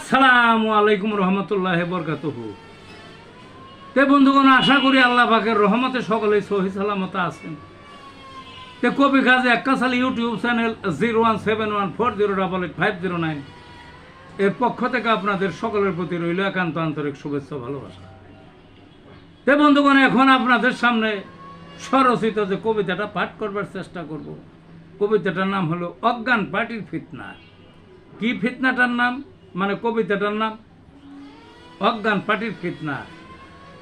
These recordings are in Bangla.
আসসালামু আলাইকুম রহমতুল্লাহ বরকাতুহু। তে বন্ধুগণ, আশা করি আল্লাহ পাকের রহমতে সকলেই সহি সালামত আছেন। তে কবি কাজী এক্কাশালী ইউটিউব চ্যানেল 017140885009 এর পক্ষ থেকে আপনাদের সকলের প্রতি রইল একান্ত আন্তরিক শুভেচ্ছা ভালোবাসা। তে বন্ধুগণ, এখন আপনাদের সামনে স্বরচিত যে কবিতাটা পাঠ করবার চেষ্টা করব, কবিতাটার নাম হলো অজ্ঞান পার্টির ফিতনা। কি ফিতনাটার নাম, মানে কবিতাটার নাম অজ্ঞান পার্টির ফিতনা।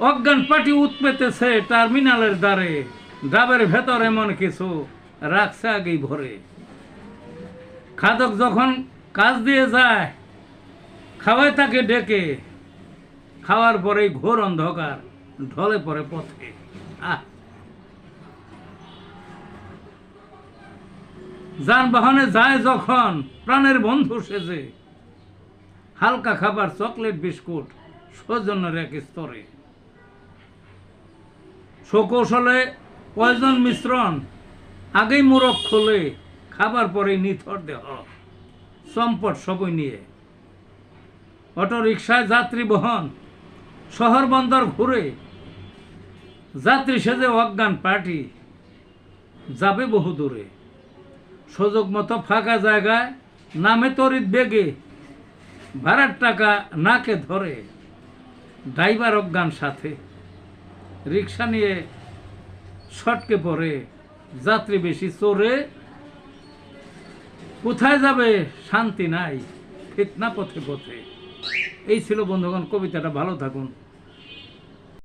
অজ্ঞান পার্টি উৎপেতেছে টার্মিনালের দ্বারে, ডাবের ভেতর এমন কিছু রাখছে আগেই ভরে। খাদক যখন কাজ দিয়ে যায়, খাওয়ায় তাকে ডেকে, খাওয়ার পরেই ঘোর অন্ধকার ঢলে পড়ে পথে। যানবাহনে যায় যখন প্রাণের বন্ধু সেজে, হালকা খাবার চকলেট বিস্কুট সৌজন্যের এক স্তরে। সকৌশলে পয়জন মিশ্রণ আগেই মুরখ খোলে, খাবার পরে নিথর দেহ চম্পট সবই নিয়ে। অটো রিক্সায় যাত্রী বহন শহর বন্দর ঘুরে, যাত্রী সেজে অজ্ঞান পার্টি যাবে বহু দূরে। সুযোগ মতো ফাঁকা জায়গায় নামে তড়িৎ বেগে, ভাড়ার টাকা নাকে ধরে, ড্রাইভার অজ্ঞান সাথে। রিক্সা নিয়ে ছটকে পড়ে, যাত্রী বেশি চড়ে। কোথায় যাবে শান্তি নাই, ফিতনা পথে পথে। এই ছিল বন্ধুগণ কবিতাটা। ভালো থাকুন।